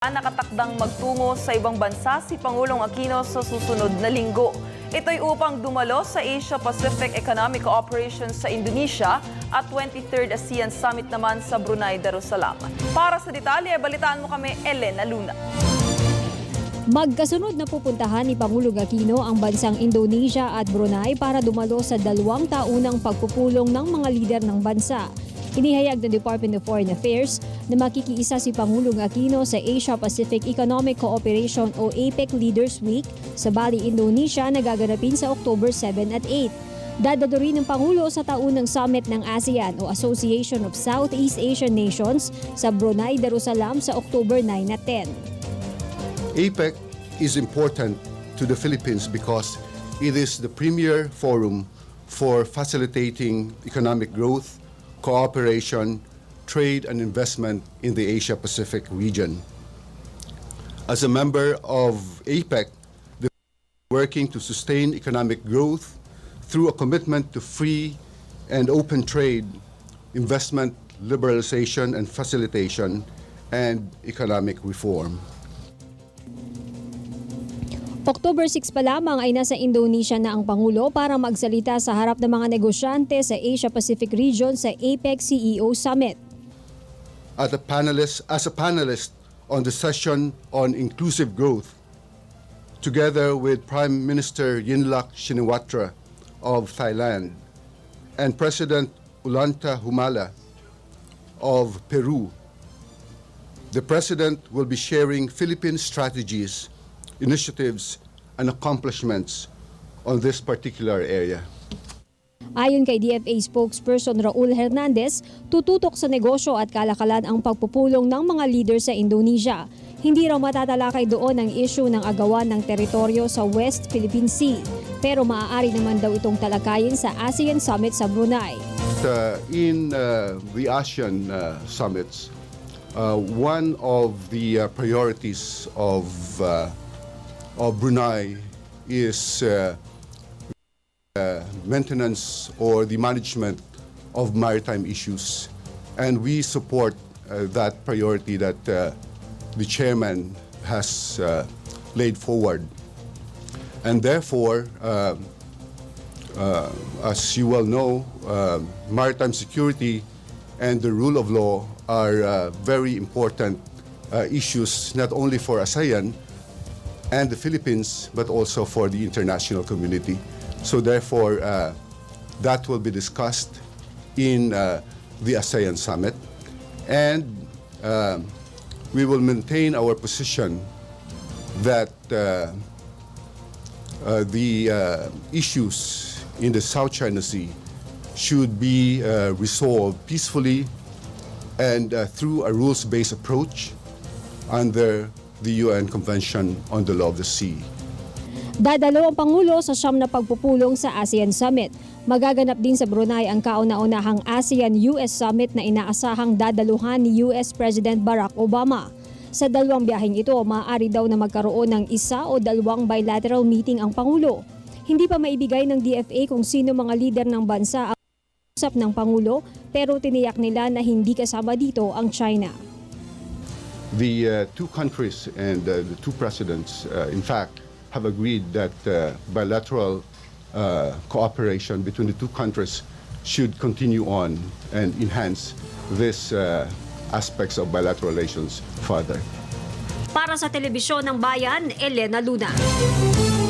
Nakatakdang magtungo sa ibang bansa si Pangulong Aquino sa susunod na linggo. Ito'y upang dumalo sa Asia-Pacific Economic Cooperation sa Indonesia at 23rd ASEAN Summit naman sa Brunei Darussalam. Para sa detalye, balitaan mo kami, Elena Luna. Magkasunod na pupuntahan ni Pangulong Aquino ang bansang Indonesia at Brunei para dumalo sa 2 taunang pagpupulong ng mga lider ng bansa. Inihayag ng Department of Foreign Affairs na makikiisa si Pangulong Aquino sa Asia-Pacific Economic Cooperation o APEC Leaders Week sa Bali, Indonesia na gaganapin sa October 7 at 8. Dadalo rin ng Pangulo sa taunang summit ng ASEAN o Association of Southeast Asian Nations sa Brunei Darussalam sa October 9 at 10. APEC is important to the Philippines because it is the premier forum for facilitating economic growth, cooperation, trade and investment in the Asia-Pacific region. As a member of APEC, the working to sustain economic growth through a commitment to free and open trade, investment liberalization and facilitation, and economic reform. October 6 pa lamang ay nasa Indonesia na ang Pangulo para magsalita sa harap ng mga negosyante sa Asia-Pacific region sa APEC CEO Summit. As a panelist on the session on inclusive growth, together with Prime Minister Yingluck Shinawatra of Thailand and President Ollanta Humala of Peru, the President will be sharing Philippine strategies, initiatives, and accomplishments on this particular area. Ayon kay DFA spokesperson Raul Hernandez, tututok sa negosyo at kalakalan ang pagpupulong ng mga leader sa Indonesia. Hindi raw matatalakay doon ang issue ng agawan ng teritoryo sa West Philippine Sea, pero maaari naman daw itong talakayin sa ASEAN Summit sa Brunei. In the ASEAN summits, one of the priorities of Brunei is maintenance or the management of maritime issues, and we support that priority that the chairman has laid forward. And therefore, as you well know, maritime security and the rule of law are very important issues not only for ASEAN and the Philippines, but also for the international community. So therefore, that will be discussed in the ASEAN Summit. And we will maintain our position that the issues in the South China Sea should be resolved peacefully and through a rules-based approach under the UN Convention on the Law of the Sea. Dadalo ang Pangulo sa siyam na pagpupulong sa ASEAN Summit. Magaganap din sa Brunei ang kauna-unahang ASEAN-US Summit na inaasahang dadaluhan ni US President Barack Obama. Sa dalawang biyaheng ito, maaari daw na magkaroon ng 1 o 2 bilateral meeting ang Pangulo. Hindi pa maibigay ng DFA kung sino mga lider ng bansa ang usap ng Pangulo, pero tiniyak nila na hindi kasama dito ang China. The two countries and the two presidents, in fact, have agreed that bilateral cooperation between the two countries should continue on and enhance these aspects of bilateral relations further. Para sa Telebisyon ng Bayan, Elena Luna.